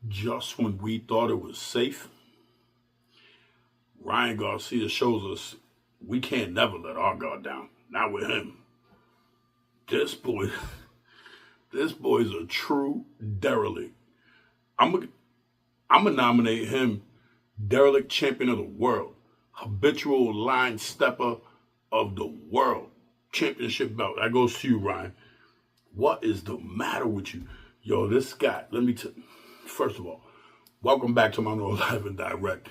Just when we thought it was safe, Ryan Garcia shows us we can't never let our guard down. Not with him. This boy, this boy's a true derelict. I'm gonna nominate him derelict champion of the world, habitual line stepper of the world, championship belt. That goes to you, Ryan. What is the matter with you? Yo, this guy, first of all, welcome back to my No Live and Direct.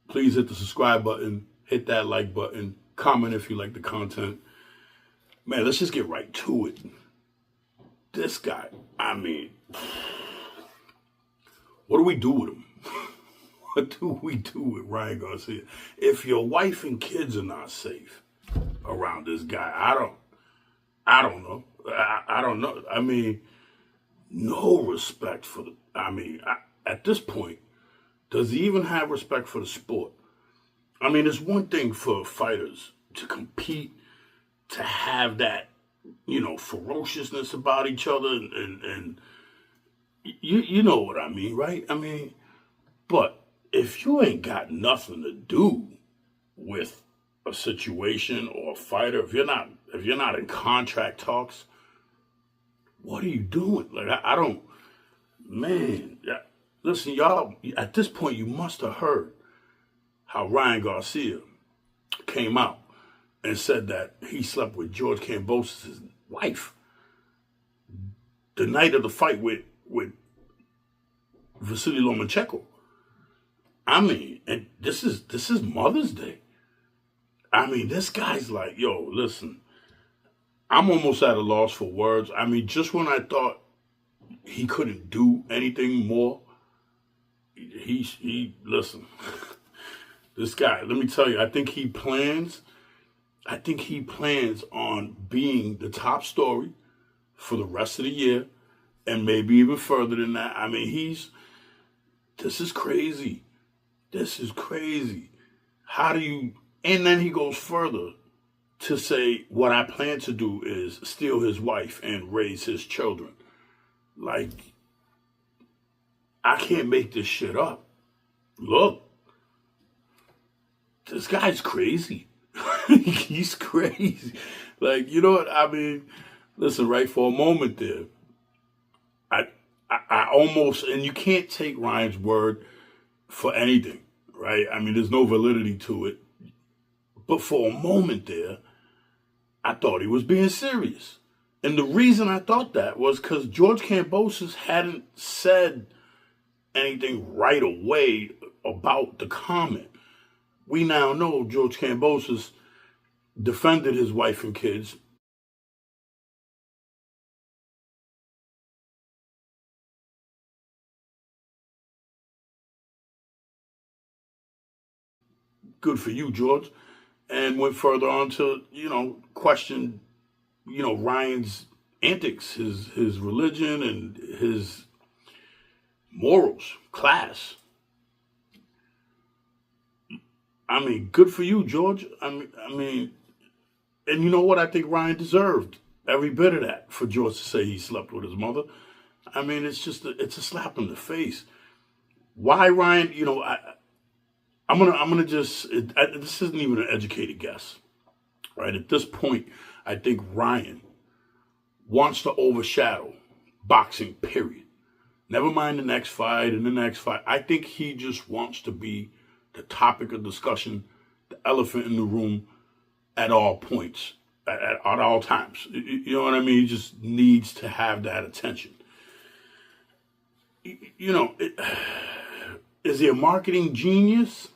Please hit the subscribe button, hit that like button, comment if you like the content. Man, let's just get right to it. This guy, what do we do with him? What do we do with Ryan Garcia? If your wife and kids are not safe around this guy, I don't know. I don't know. No respect for at this point, does he even have respect for the sport? It's one thing for fighters to compete, to have that, ferociousness about each other and you know what I mean, right? But if you ain't got nothing to do with a situation or a fighter, if you're not in contract talks, what are you doing? Like, I don't, man, listen, y'all, at this point, you must have heard how Ryan Garcia came out and said that he slept with George Kambosos' wife the night of the fight with Vasily Lomachenko. And this is Mother's Day. This guy's like, yo, listen, I'm almost at a loss for words. Just when I thought he couldn't do anything more, listen, this guy, let me tell you, I think he plans on being the top story for the rest of the year and maybe even further than that. This is crazy. This is crazy. And then he goes further to say, what I plan to do is steal his wife and raise his children. Like, I can't make this shit up. Look, this guy's crazy. He's crazy. Like, you know what? Listen, right, for a moment there, I almost, and you can't take Ryan's word for anything, right? There's no validity to it. But for a moment there, I thought he was being serious. And the reason I thought that was because George Kambosos hadn't said anything right away about the comment. We now know George Kambosos defended his wife and kids. Good for you, George. And went further on to, question, Ryan's antics, his religion and his morals, class. Good for you, George. And you know what? I think Ryan deserved every bit of that for George to say he slept with his mother. It's a slap in the face. Why Ryan? This isn't even an educated guess, right? At this point, I think Ryan wants to overshadow boxing, period. Never mind the next fight and the next fight. I think he just wants to be the topic of discussion, the elephant in the room at all points, at all times. You know what I mean? He just needs to have that attention. Is he a marketing genius?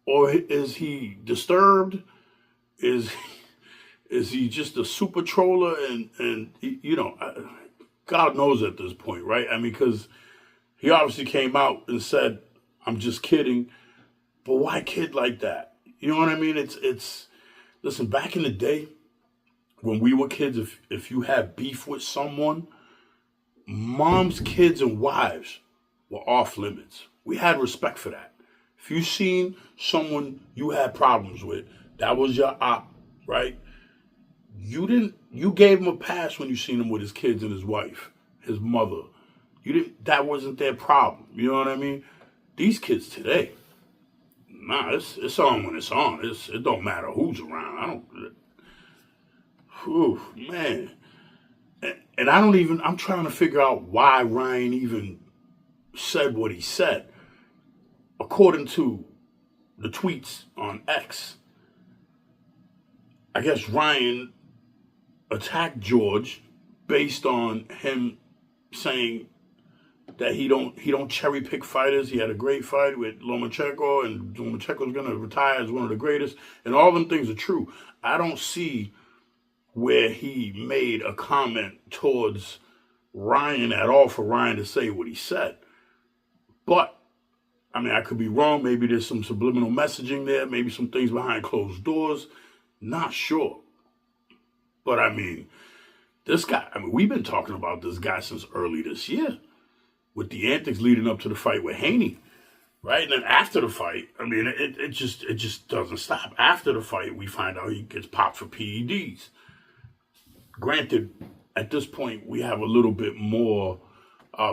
Or is he disturbed? Is he just a super troller? And God knows at this point, right? Because he obviously came out and said, I'm just kidding. But why kid like that? You know what I mean? Listen, back in the day, when we were kids, if you had beef with someone, moms, kids, and wives were off limits. We had respect for that. If you seen someone you had problems with, that was your op, right? You gave him a pass when you seen him with his kids and his wife, his mother, That wasn't their problem. You know what I mean? These kids today, nah, it's on when it's on. It don't matter who's around. I don't. Whew, man. And I don't even. I'm trying to figure out why Ryan even said what he said. According to the tweets on X, I guess Ryan attacked George based on him saying that he don't cherry pick fighters. He had a great fight with Lomachenko, and Lomachenko's gonna retire as one of the greatest, and all them things are true. I don't see where he made a comment towards Ryan at all for Ryan to say what he said. But I mean, I could be wrong. Maybe there's some subliminal messaging there. Maybe some things behind closed doors. Not sure. But I mean, this guy, we've been talking about this guy since early this year with the antics leading up to the fight with Haney, right? And then after the fight, I mean, it just doesn't stop. After the fight, we find out he gets popped for PEDs. Granted, at this point, we have a little bit more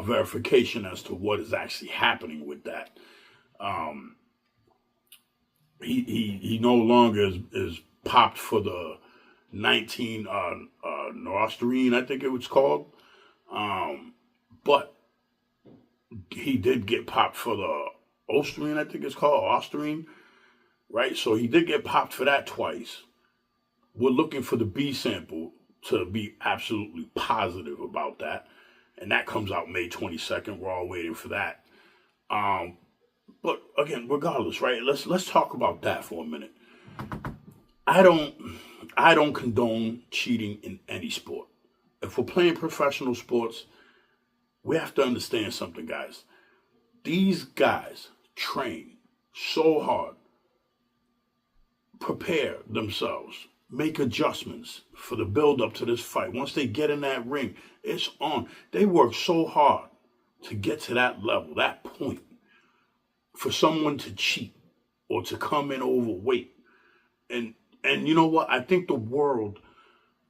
verification as to what is actually happening with that. He no longer is popped for the 19 Norostarine, I think it was called. But he did get popped for the Ostarine, I think it's called, Ostarine, right? So he did get popped for that twice. We're looking for the B sample to be absolutely positive about that. And that comes out May 22nd. We're all waiting for that. But again, regardless, right? Let's talk about that for a minute. I don't condone cheating in any sport. If we're playing professional sports, we have to understand something, guys. These guys train so hard, prepare themselves, make adjustments for the build up to this fight. Once they get in that ring, it's on. They work so hard to get to that level, that point. For someone to cheat or to come in overweight. And you know what? I think the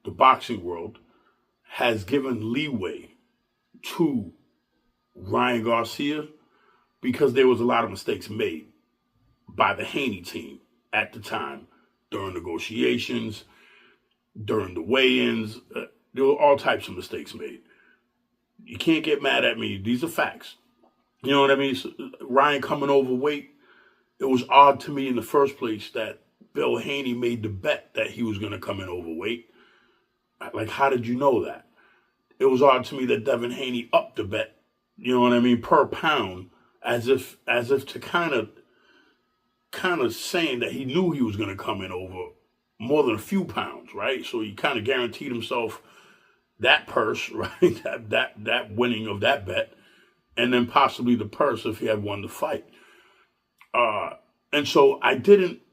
boxing world, has given leeway to Ryan Garcia because there was a lot of mistakes made by the Haney team at the time during negotiations, during the weigh-ins. There were all types of mistakes made. You can't get mad at me. These are facts. You know what I mean? So, Ryan coming overweight, it was odd to me in the first place that Bill Haney made the bet that he was going to come in overweight. Like, how did you know that? It was odd to me that Devin Haney upped the bet, you know what I mean, per pound, as if to kind of saying that he knew he was going to come in over more than a few pounds, right? So he kind of guaranteed himself that purse, right? that winning of that bet, and then possibly the purse if he had won the fight. And so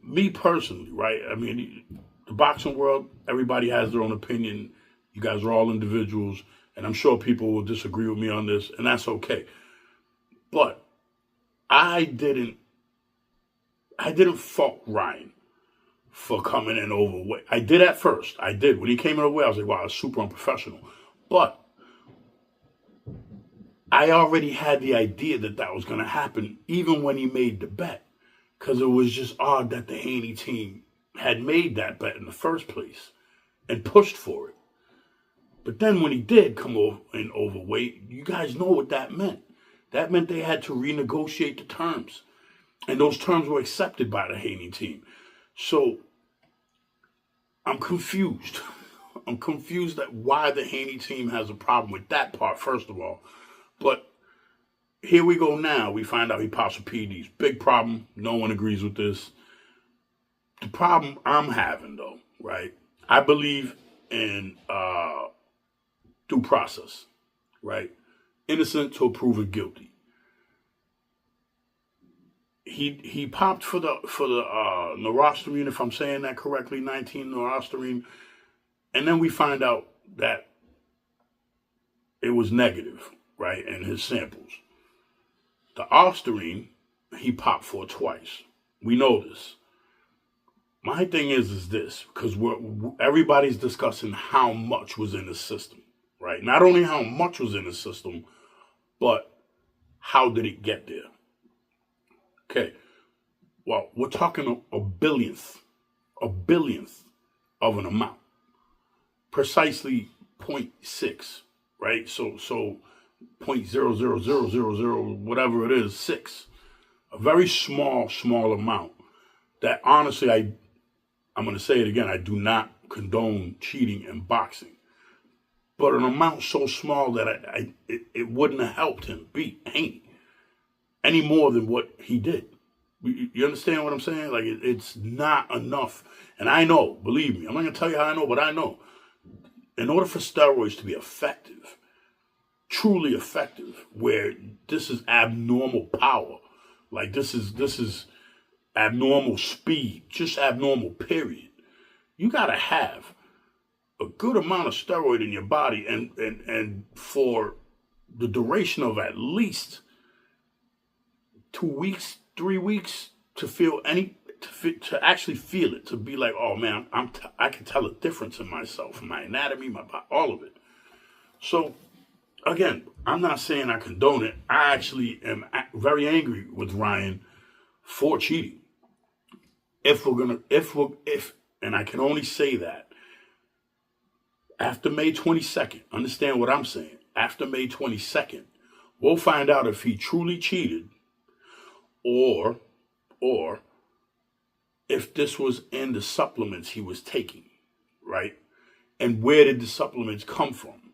me personally, right? I mean, the boxing world, everybody has their own opinion. You guys are all individuals, and I'm sure people will disagree with me on this, and that's okay. But I didn't fault Ryan for coming in overweight. I did at first. I did. When he came in overweight, I was like, wow, it's super unprofessional. But I already had the idea that was going to happen even when he made the bet, because it was just odd that the Haney team had made that bet in the first place and pushed for it. But then when he did come in overweight, you guys know what that meant. That meant they had to renegotiate the terms. And those terms were accepted by the Haney team. So I'm confused. I'm confused at why the Haney team has a problem with that part, first of all. But here we go now. We find out he pops with PEDs. Big problem. No one agrees with this. The problem I'm having, though, right? I believe in due process, right? Innocent till proven guilty. He popped for the Norostarine, if I'm saying that correctly, 19 Norostarine, and then we find out that it was negative, right, in his samples. The Ostarine, he popped for twice. We know this. My thing is this, because everybody's discussing how much was in the system, right? Not only how much was in the system, But how did it get there? Okay, well, we're talking a billionth of an amount, precisely zero point 0.6, right? So 0.00000 whatever it is, 6, a very small amount. That honestly, I'm going to say it again. I do not condone cheating in boxing, but an amount so small that it wouldn't have helped him beat Haney any more than what he did. You understand what I'm saying? Like, it's not enough. And I know, believe me, I'm not going to tell you how I know, but I know. In order for steroids to be effective, truly effective, where this is abnormal power, like this is abnormal speed, just abnormal, period. You got to have a good amount of steroid in your body and for the duration of at least 2 weeks, 3 weeks to feel to actually feel it, to be like, oh man, I can tell a difference in myself, my anatomy, my body, all of it. So again, I'm not saying I condone it. I actually am very angry with Ryan for cheating. If and I can only say that after May 22nd, understand what I'm saying. After May 22nd, we'll find out if he truly cheated or if this was in the supplements he was taking, right? And where did the supplements come from?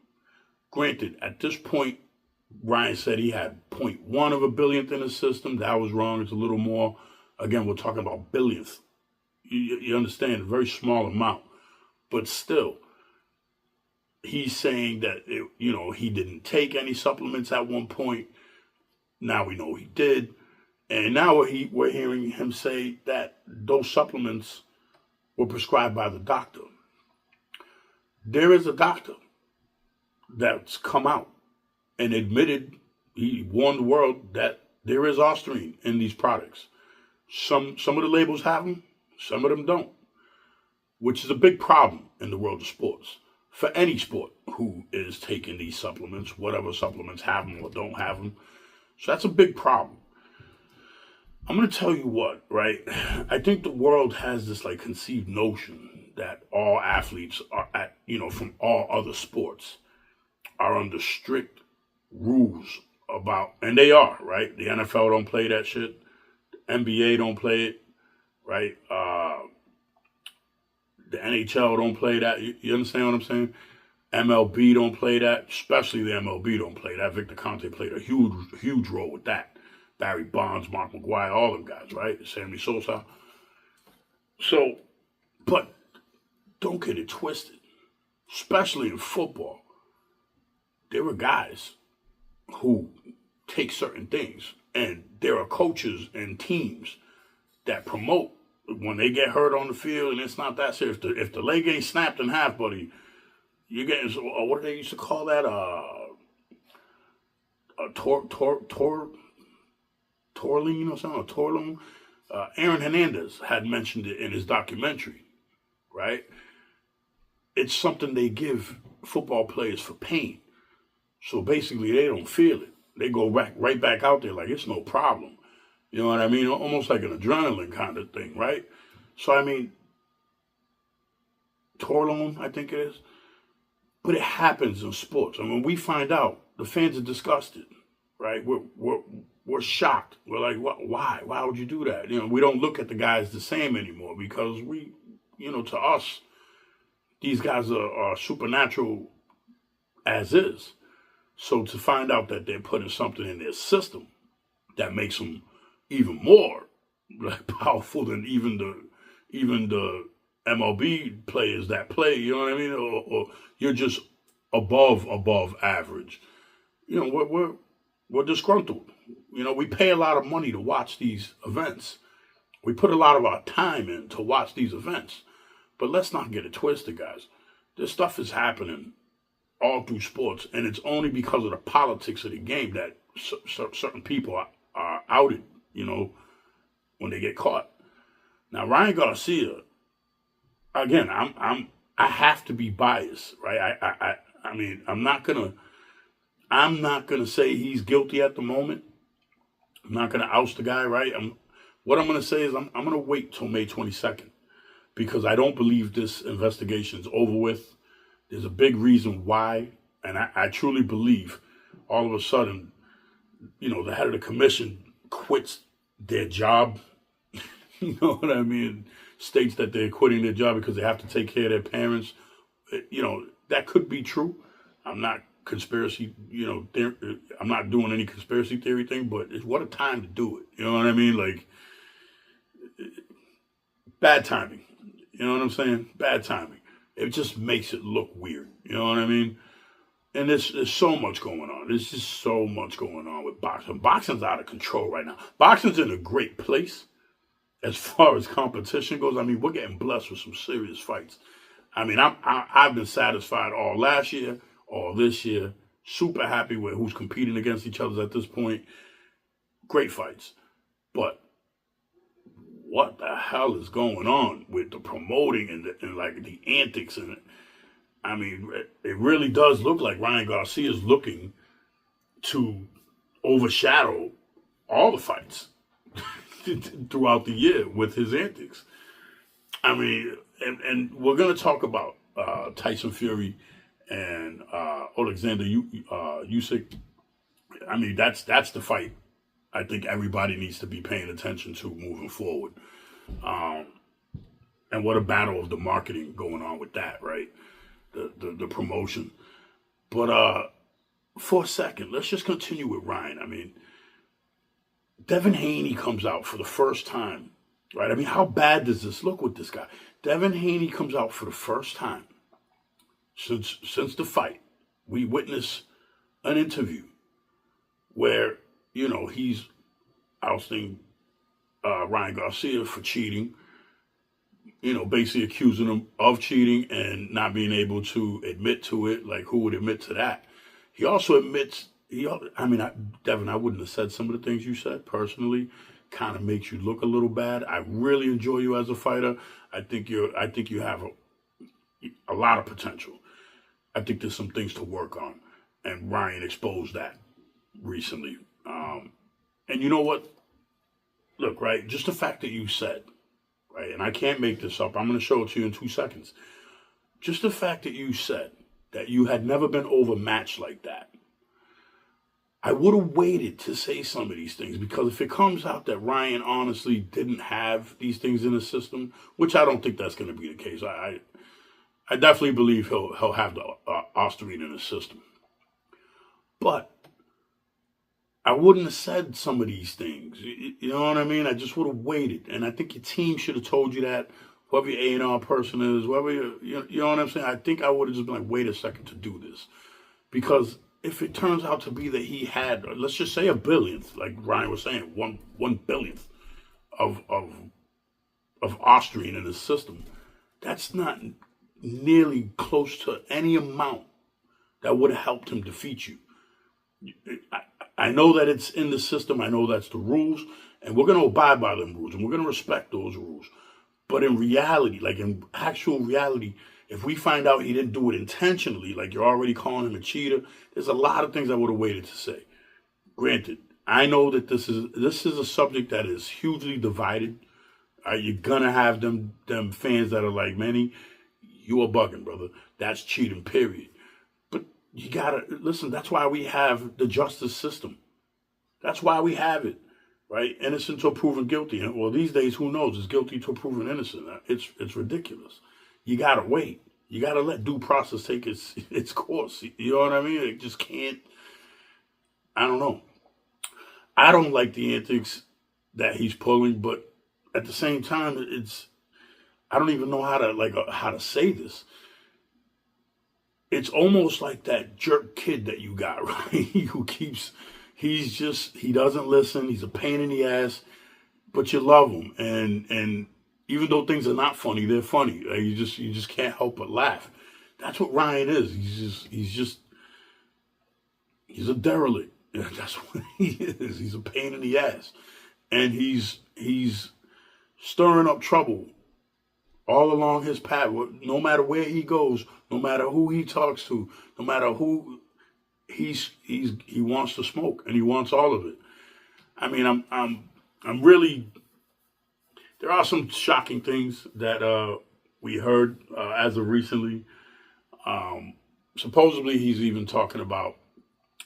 Granted, at this point, Ryan said he had 0.1 of a billionth in his system. That was wrong. It's a little more. Again, we're talking about billionths. You understand, a very small amount. But still, he's saying that, he didn't take any supplements at one point. Now we know he did. And now we're hearing him say that those supplements were prescribed by the doctor. There is a doctor that's come out and admitted, he warned the world that there is ostarine in these products. Some of the labels have them, some of them don't, which is a big problem in the world of sports. For any sport who is taking these supplements, whatever supplements have them or don't have them. So that's a big problem. I'm going to tell you what, right? I think the world has this like conceived notion that all athletes are from all other sports are under strict rules about, and they are, right? The NFL don't play that shit. The NBA don't play it, right? The NHL don't play that. You understand what I'm saying? MLB don't play that, especially the MLB don't play that. Victor Conte played a huge role with that. Barry Bonds, Mark McGwire, all them guys, right? Sammy Sosa. So, but don't get it twisted. Especially in football, there are guys who take certain things, and there are coaches and teams that promote when they get hurt on the field, and it's not that serious. If the leg ain't snapped in half, buddy, you're getting, what do they used to call that? Torling or something, Torlum. Aaron Hernandez had mentioned it in his documentary, right? It's something they give football players for pain. So basically, they don't feel it. They go right back out there like it's no problem. You know what I mean? Almost like an adrenaline kind of thing, right? So, I mean, Torlum, I think it is. But it happens in sports. And when we find out, the fans are disgusted, right? We're shocked. We're like, why? Why would you do that? We don't look at the guys the same anymore because to us, these guys are supernatural as is. So to find out that they're putting something in their system that makes them even more powerful than even the MLB players that play, you know what I mean? Or you're just above average. We're disgruntled. We pay a lot of money to watch these events. We put a lot of our time in to watch these events. But let's not get it twisted, guys. This stuff is happening all through sports, and it's only because of the politics of the game that certain people are outed, when they get caught. Now, Ryan Garcia, again, I have to be biased, right? I mean, I'm not gonna I'm not going to say he's guilty at the moment. I'm not going to oust the guy, right? What I'm going to say is I'm going to wait till May 22nd because I don't believe this investigation is over with. There's a big reason why, and I truly believe all of a sudden, the head of the commission quits their job. You know what I mean? States that they're quitting their job because they have to take care of their parents. That could be true. I'm not I'm not doing any conspiracy theory thing, but what a time to do it. You know what I mean? Like, bad timing. You know what I'm saying? Bad timing. It just makes it look weird. You know what I mean? And there's so much going on. There's just so much going on with boxing. Boxing's out of control right now. Boxing's in a great place as far as competition goes. I mean, we're getting blessed with some serious fights. I mean, I've been satisfied all last year, all this year. Super happy with who's competing against each other at this point. Great fights. But what the hell is going on with the promoting and like the antics and I mean, it really does look like Ryan Garcia is looking to overshadow all the fights throughout the year with his antics. I mean, and we're going to talk about Tyson Fury and Alexander Usyk. I mean, that's the fight I think everybody needs to be paying attention to moving forward. And what a battle of the marketing going on with that, right? The promotion. But for a second, let's just continue with Ryan. I mean, Devin Haney comes out for the first time, right? I mean, how bad does this look with this guy? Devin Haney comes out for the first time since the fight. We witness an interview where, he's ousting Ryan Garcia for cheating, basically accusing him of cheating and not being able to admit to it. Like, who would admit to that? He also admits, Devin, I wouldn't have said some of the things you said personally. Kind of makes you look a little bad. I really enjoy you as a fighter. I think you have a lot of potential. I think there's some things to work on. And Ryan exposed that recently. And you know what? Look, right, just the fact that you said, right, and I can't make this up. I'm going to show it to you in 2 seconds. Just the fact that you said that you had never been overmatched like that. I would have waited to say some of these things because if it comes out that Ryan honestly didn't have these things in his system, which I don't think that's going to be the case. I definitely believe he'll have the ostarine in his system. But I wouldn't have said some of these things. You know what I mean? I just would have waited. And I think your team should have told you that. Whoever your A&R person is, whoever you know what I'm saying? I think I would have just been like, wait a second to do this. Because if it turns out to be that he had, let's just say a billionth, like Ryan was saying, one billionth of ostarine in his system, that's not nearly close to any amount that would have helped him defeat you. I know that it's in the system. I know that's the rules, and we're going to abide by them rules, and we're going to respect those rules. But in reality, like in actual reality, if we find out he didn't do it intentionally, like you're already calling him a cheater, there's a lot of things I would have waited to say. Granted, I know that this is a subject that is hugely divided. You're going to have them fans that are like, Manny, you are bugging, brother. That's cheating, period. But you got to, listen, that's why we have the justice system. That's why we have it, right? Innocent till proven guilty. Well, these days, who knows? It's guilty till proven innocent. It's ridiculous. You got to wait. You got to let due process take its course. You know what I mean? It just can't, I don't know. I don't like the antics that he's pulling, but at the same time, I don't even know how to say this. It's almost like that jerk kid that you got, right? He doesn't listen. He's a pain in the ass, but you love him. And even though things are not funny, they're funny. Like you just can't help but laugh. That's what Ryan is. He's a derelict. Yeah, that's what he is. He's a pain in the ass. And he's stirring up trouble all along his path. No matter where he goes, no matter who he talks to, no matter who he wants to smoke and he wants all of it. I mean, I'm really. There are some shocking things that we heard as of recently. Supposedly, he's even talking about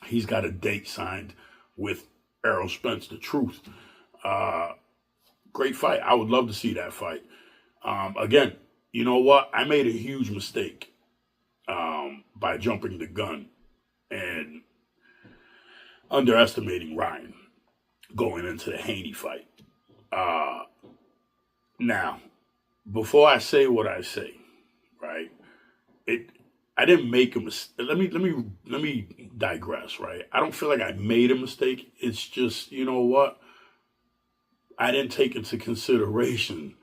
he's got a date signed with Errol Spence, the Truth. Great fight. I would love to see that fight. Again, you know what? I made a huge mistake by jumping the gun and underestimating Ryan going into the Haney fight. Now, before I say what I say, right? I didn't make a mistake. Let me digress, right? I don't feel like I made a mistake. It's just, you know what? I didn't take into consideration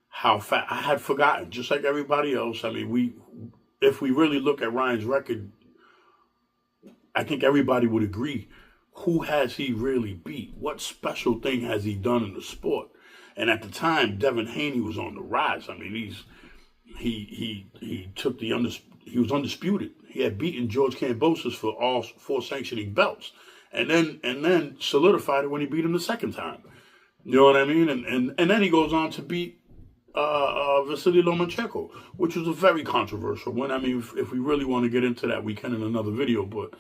how fast I had forgotten, just like everybody else. I mean, if we really look at Ryan's record, I think everybody would agree. Who has he really beat? What special thing has he done in the sport? And at the time, Devin Haney was on the rise. I mean, he took he was undisputed. He had beaten George Kambosos for all 4 sanctioning belts, and then solidified it when he beat him the second time. You know what I mean? And then he goes on to beat Vasily Lomachenko, which was a very controversial one. I mean, if we really want to get into that, we can in another video. But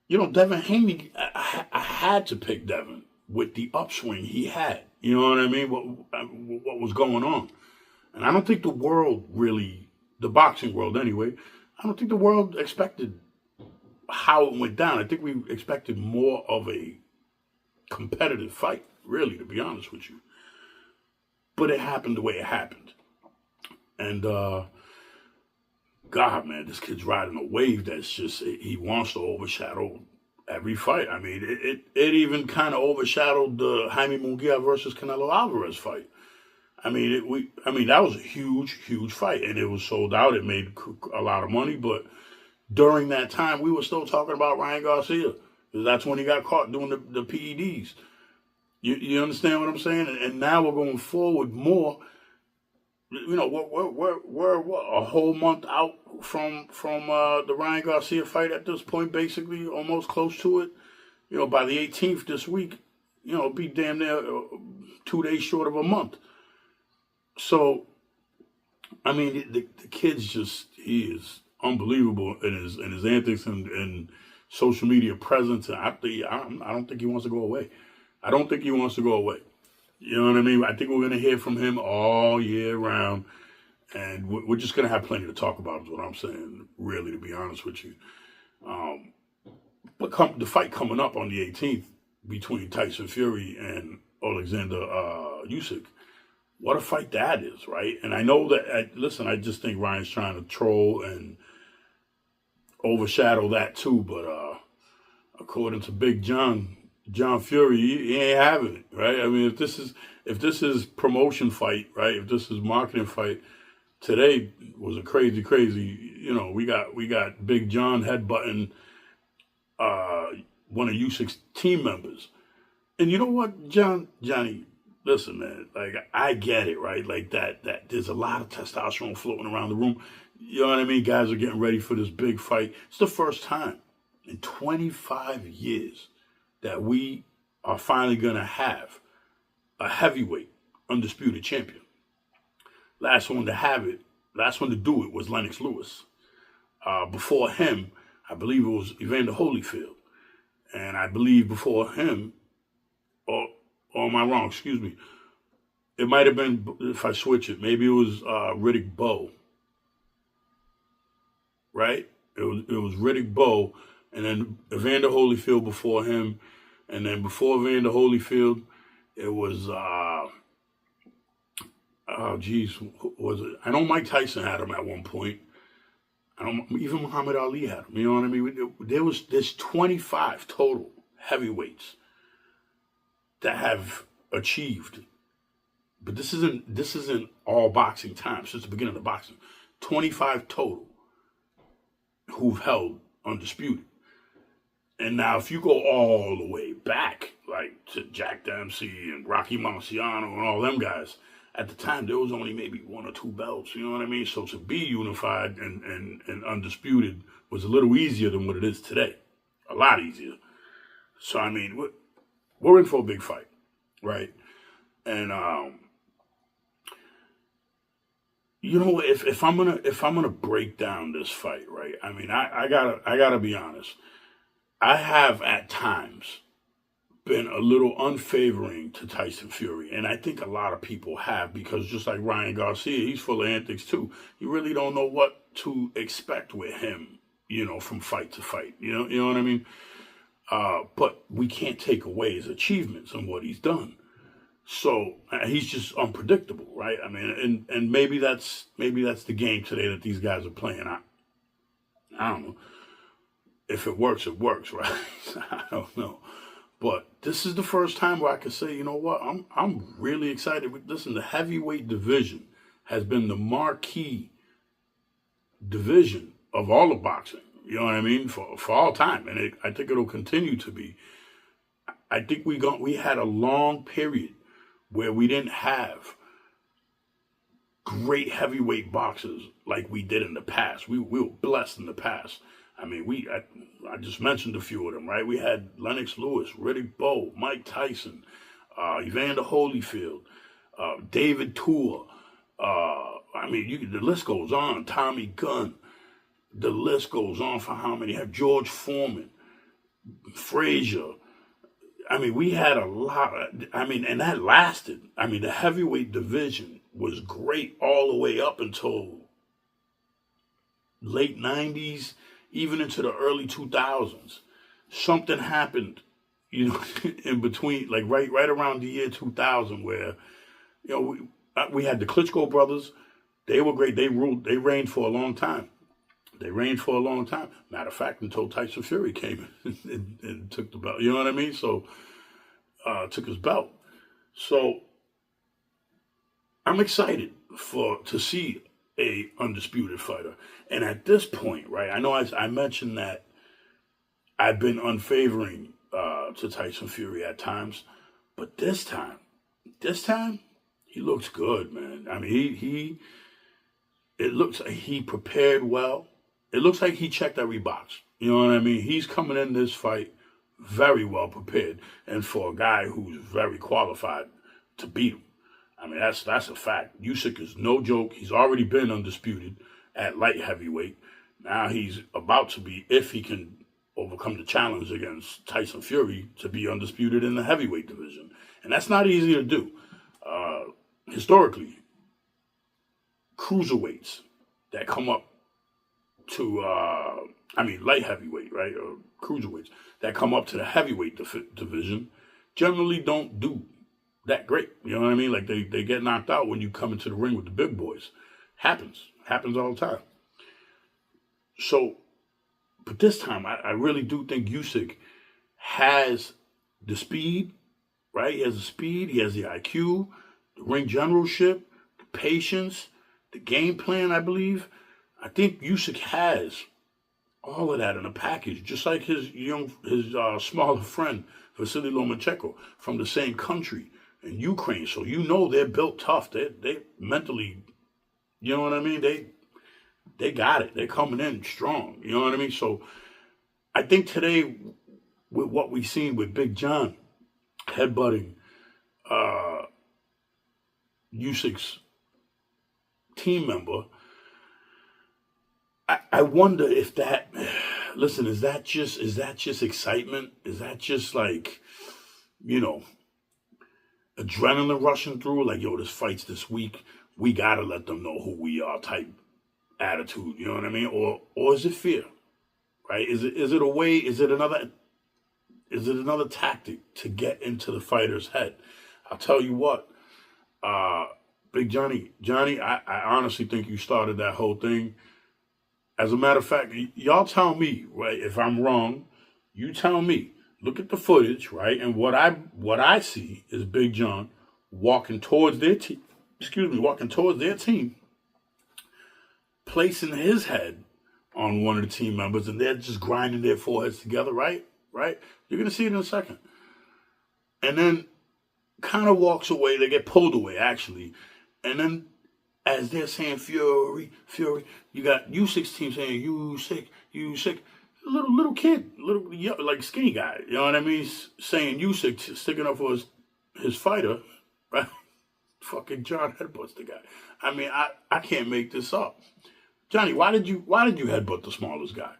you know, Devin Haney, I had to pick Devin with the upswing he had. You know what I mean? What was going on? And I don't think the world really, the boxing world anyway, I don't think the world expected how it went down. I think we expected more of a competitive fight, really, to be honest with you. But it happened the way it happened. And, God, man, this kid's riding a wave that's just, he wants to overshadow every fight. I mean, it even kind of overshadowed the Jaime Munguia versus Canelo Alvarez fight. I mean, that was a huge, huge fight, and it was sold out. It made a lot of money, but during that time, we were still talking about Ryan Garcia, because that's when he got caught doing the PEDs. You understand what I'm saying? And now we're going forward more. You know, we're a whole month out from the Ryan Garcia fight at this point, basically, almost close to it. You know, by the 18th this week, you know, it'll be damn near 2 days short of a month. So, I mean, the kid's just, he is unbelievable in his antics and social media presence. And I don't think he wants to go away. I don't think he wants to go away. You know what I mean? I think we're going to hear from him all year round. And we're just going to have plenty to talk about, is what I'm saying, really, to be honest with you. But the fight coming up on the 18th between Tyson Fury and Alexander Usyk, what a fight that is, right? And I know that, I just think Ryan's trying to troll and overshadow that too. But according to Big John Fury, he ain't having it, right? I mean, if this is promotion fight, right? If this is marketing fight, today was a crazy, you know, we got Big John headbutting one of Usyk's team members. And you know what, Johnny, listen, man, like, I get it, right? Like that there's a lot of testosterone floating around the room. You know what I mean? Guys are getting ready for this big fight. It's the first time in 25 years that we are finally going to have a heavyweight undisputed champion. Last one to do it was Lennox Lewis. Before him, I believe it was Evander Holyfield. And I believe before him, or am I wrong? Excuse me. It might have been, if I switch it, maybe it was Riddick Bowe. Right? It was Riddick Bowe, and then Evander Holyfield before him. And then before Evander Holyfield, it was, was it? I know Mike Tyson had him at one point. Even Muhammad Ali had him. You know what I mean? There's 25 total heavyweights that have achieved. But this isn't all boxing time since the beginning of boxing. 25 total who've held undisputed. And now, if you go all the way back, like to Jack Dempsey and Rocky Marciano and all them guys, at the time there was only maybe 1 or 2 belts. You know what I mean? So to be unified and undisputed was a little easier than what it is today. lot easier. So I mean, we're in for a big fight, right? And you know, if I'm gonna break down this fight, right? I mean, I gotta be honest. I have at times been a little unfavoring to Tyson Fury, and I think a lot of people have, because just like Ryan Garcia, he's full of antics too. You really don't know what to expect with him, from fight to fight. You know what I mean. But we can't take away his achievements and what he's done. So he's just unpredictable, right? I mean, and maybe that's the game today that these guys are playing. I don't know. If it works, right? I don't know. But this is the first time where I can say, you know what, I'm really excited. Listen, the heavyweight division has been the marquee division of all of boxing. You know what I mean? For all time, and I think it'll continue to be. I think we had a long period where we didn't have great heavyweight boxers like we did in the past. We were blessed in the past. I mean, I just mentioned a few of them, right? We had Lennox Lewis, Riddick Bowe, Mike Tyson, Evander Holyfield, David Tua. I mean, the list goes on. Tommy Gunn. The list goes on for how many? You have George Foreman, Frazier. I mean, we had a lot. And that lasted. I mean, the heavyweight division was great all the way up until late 90s, even into the early 2000s. Something happened, in between, like right around the year 2000, where, we had the Klitschko brothers. They were great. They reigned for a long time. Matter of fact, until Tyson Fury came and took the belt. You know what I mean? So, took his belt. So, I'm excited to see a undisputed fighter. And at this point, right, I know I mentioned that I've been unfavoring to Tyson Fury at times, but this time, he looks good, man. I mean, it looks like he prepared well. It looks like he checked every box. You know what I mean? He's coming in this fight very well prepared, and for a guy who's very qualified to beat him. I mean, that's a fact. Usyk is no joke. He's already been undisputed at light heavyweight. Now he's about to be, if he can overcome the challenge against Tyson Fury, to be undisputed in the heavyweight division. And that's not easy to do. Historically, cruiserweights that come up to, light heavyweight, right? Or cruiserweights that come up to the heavyweight division generally don't do that great. You know what I mean? Like they get knocked out when you come into the ring with the big boys. Happens all the time. So, but this time, I really do think Usyk has the speed, right? He has the speed, he has the IQ, the ring generalship, the patience, the game plan, I believe. I think Usyk has all of that in a package, just like his smaller friend, Vasily Lomachenko, from the same country in Ukraine. So they're built tough. They mentally, you know what I mean? They got it. They're coming in strong. You know what I mean? So I think today, with what we've seen with Big John headbutting Usyk's team member, I wonder if that. Listen, is that just excitement? Is that just like, adrenaline rushing through? Like, yo, this fight's this week. We gotta let them know who we are type attitude. You know what I mean? Or is it fear? Right? Is it a way? Is it another tactic to get into the fighter's head? I'll tell you what, Big Johnny, I honestly think you started that whole thing. As a matter of fact, y'all tell me, right? If I'm wrong, you tell me. Look at the footage, right? And what I see is Big John walking towards their team. Walking towards their team, placing his head on one of the team members, and they're just grinding their foreheads together, right? Right? You're gonna see it in a second. And then kind of walks away. They get pulled away, actually. And then, as they're saying, Fury, you got Usyk's team saying, Usyk. little kid, like skinny guy. You know what I mean? Saying Usyk sticking up for his fighter, right? Fucking John headbutts the guy. I mean, I can't make this up. Johnny, why did you headbutt the smallest guy?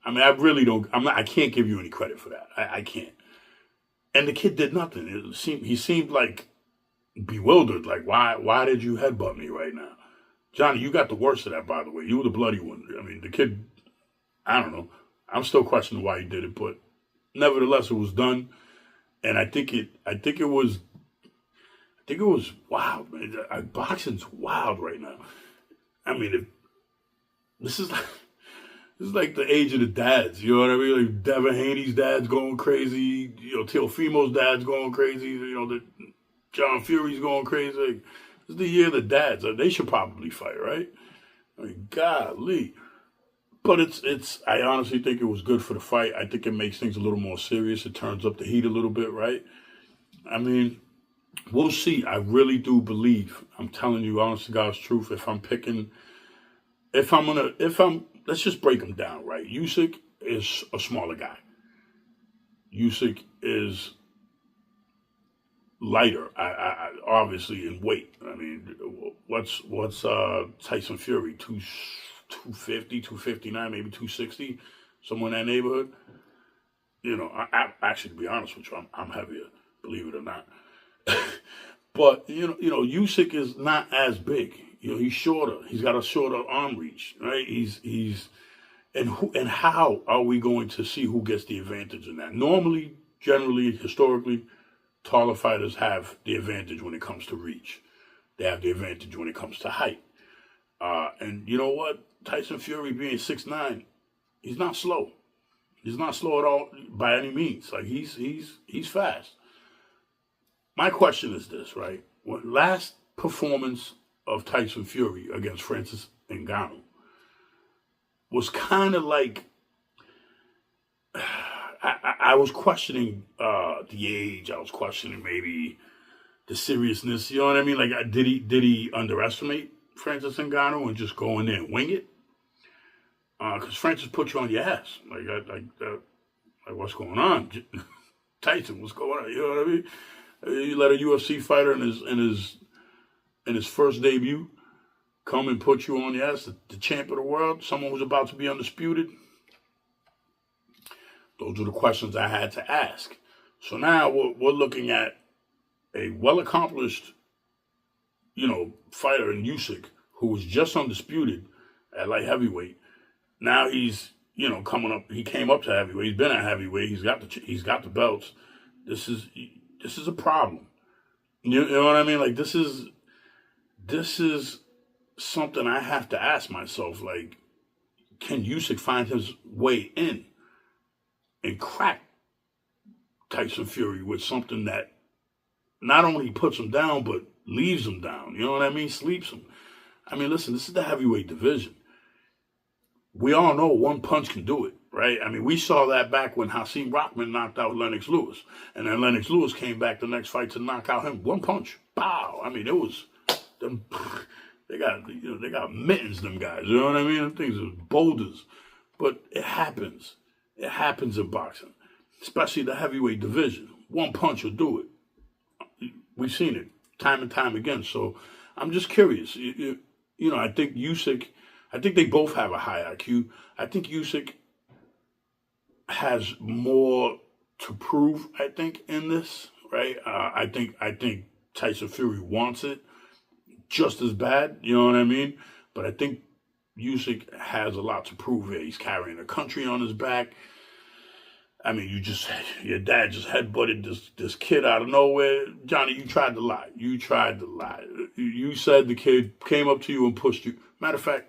I mean, I really don't. I can't give you any credit for that. I can't. And the kid did nothing. He seemed like bewildered. Like, why did you headbutt me right now? Johnny, you got the worst of that, by the way. You were the bloody one. I mean, the kid, I don't know. I'm still questioning why he did it, but nevertheless, it was done. And I think it was wild, man. Boxing's wild right now. I mean, this is like the age of the dads. You know what I mean? Like Devin Haney's dad's going crazy. You know, Teofimo's dad's going crazy. You know, John Fury's going crazy. Like, this is the year of the dads. They should probably fight, right? I mean, golly. But I honestly think it was good for the fight. I think it makes things a little more serious. It turns up the heat a little bit, right? I mean, we'll see. I really do believe, I'm telling you, honest to God's truth, let's just break them down, right? Usyk is a smaller guy. Usyk is lighter, I obviously, in weight. I mean, what's Tyson Fury? 250, 259, maybe 260, somewhere in that neighborhood. You know, I actually, to be honest with you, I'm heavier, believe it or not. But you know, Usyk is not as big. You know, he's shorter. He's got a shorter arm reach, right? And how are we going to see who gets the advantage in that? Normally, generally, historically, taller fighters have the advantage when it comes to reach. They have the advantage when it comes to height. And you know what? Tyson Fury being 6'9", he's not slow. He's not slow at all by any means. Like he's fast. My question is this, right? When last performance of Tyson Fury against Francis Ngannou was kind of like I was questioning the age. I was questioning maybe the seriousness. You know what I mean? Like, did he underestimate Francis Ngannou and just go in there and wing it? Because Francis put you on your ass. Like what's going on? Tyson, what's going on? You know what I mean? You let a UFC fighter in his first debut come and put you on your ass, the champ of the world, someone who's about to be undisputed. Those are the questions I had to ask. So now we're looking at a well-accomplished, fighter in Usyk who was just undisputed at light heavyweight. Now he's, coming up. He came up to heavyweight. He's been at heavyweight. He's got the belts. This is a problem. You know what I mean? Like this is something I have to ask myself. Like, can Usyk find his way in and crack Tyson Fury with something that not only puts him down, but leaves him down? You know what I mean? Sleeps him. I mean, listen, this is the heavyweight division. We all know one punch can do it, right? I mean, we saw that back when Hakeem Rockman knocked out Lennox Lewis. And then Lennox Lewis came back the next fight to knock out him. One punch. Pow. I mean, it was them. They got mittens, them guys. You know what I mean? Them things are boulders. But it happens. It happens in boxing, especially the heavyweight division. One punch will do it. We've seen it time and time again. So I'm just curious. I think Usyk, I think they both have a high IQ. I think Usyk has more to prove, I think, in this, right? I think Tyson Fury wants it just as bad, you know what I mean? But I think Usyk has a lot to prove here. He's carrying a country on his back. I mean, your dad just headbutted this kid out of nowhere. Johnny, you tried to lie. You said the kid came up to you and pushed you. Matter of fact,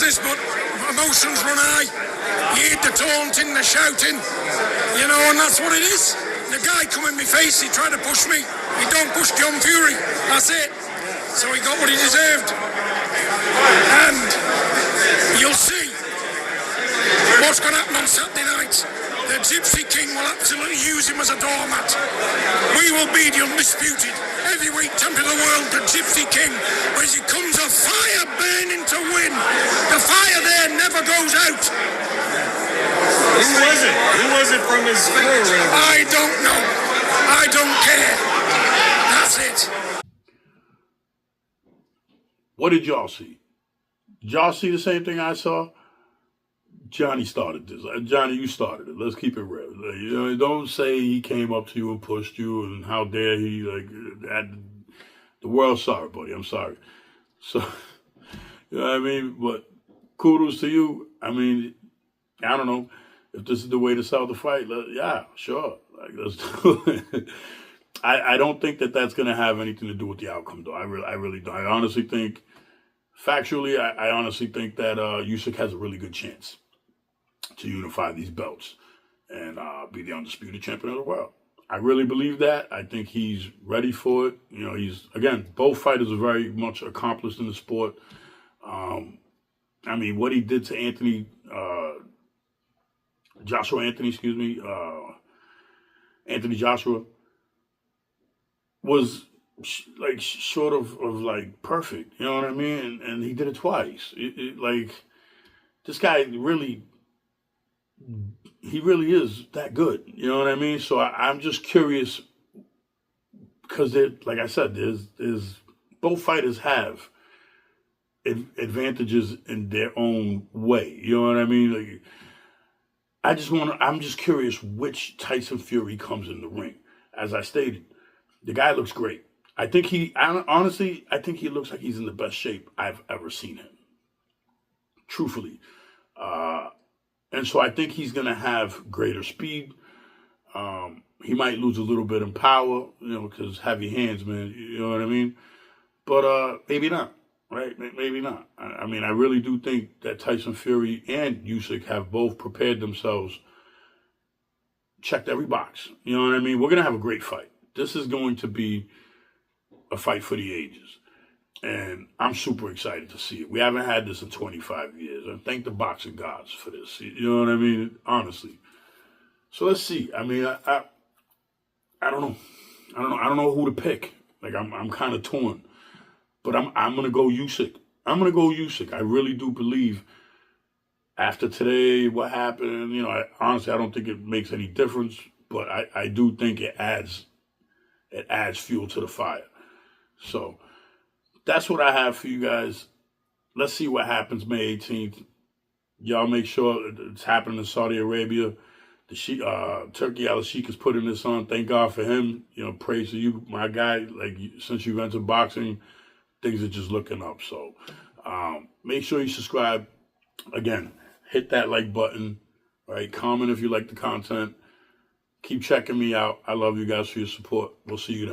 this, but emotions run high. You hear the taunting, the shouting, you know, and that's what it is. The guy come in my face, he tried to push me. He don't push John Fury. That's it. So he got what he deserved. And you'll see what's going to happen on Saturday night. The Gypsy King will absolutely use him as a doormat. We will be the undisputed heavyweight champion of the world, the Gypsy King. But as he comes a fire burning to win, the fire there never goes out. Who was it? Who was it from his crew? I don't know. I don't care. That's it. What did y'all see? Did y'all see the same thing I saw? Johnny started this. Johnny, you started it. Let's keep it real. Like, you know, don't say he came up to you and pushed you and how dare he. Like, the world's sorry, buddy. I'm sorry. So, you know what I mean? But kudos to you. I mean, I don't know if this is the way to sell the fight. Yeah, sure. Like, let's do it. I don't think that that's going to have anything to do with the outcome, though. I really don't. I honestly think, factually, I honestly think that Usyk has a really good chance to unify these belts and be the undisputed champion of the world. I really believe that. I think he's ready for it. You know, again, both fighters are very much accomplished in the sport. I mean, what he did to Anthony Joshua was like short of like perfect. You know what I mean? And he did it twice. Like, this guy really is that good. You know what I mean? So I'm just curious because, like I said, there's both fighters have advantages in their own way. You know what I mean? Like, I'm just curious which Tyson Fury comes in the ring. As I stated, the guy looks great. Honestly, I think he looks like he's in the best shape I've ever seen him. Truthfully. And so I think he's going to have greater speed. He might lose a little bit in power, you know, because heavy hands, man. You know what I mean? But maybe not, right? Maybe not. I mean, I really do think that Tyson Fury and Usyk have both prepared themselves, checked every box. You know what I mean? We're going to have a great fight. This is going to be a fight for the ages. And I'm super excited to see it. We haven't had this in 25 years. And thank the boxing gods for this. You know what I mean? Honestly. So let's see. I mean, I don't know. I don't know who to pick. Like, I'm kind of torn. But I'm going to go Usyk. I really do believe after today, what happened, you know, honestly, I don't think it makes any difference. But I do think it adds fuel to the fire. So that's what I have for you guys. Let's see what happens May 18th. Y'all make sure it's happening in Saudi Arabia. Turkey Al-Sheikh is putting this on. Thank God for him. You know, praise to you, my guy. Like, since you've entered boxing, things are just looking up. So make sure you subscribe. Again, hit that like button. Right? Comment if you like the content. Keep checking me out. I love you guys for your support. We'll see you then.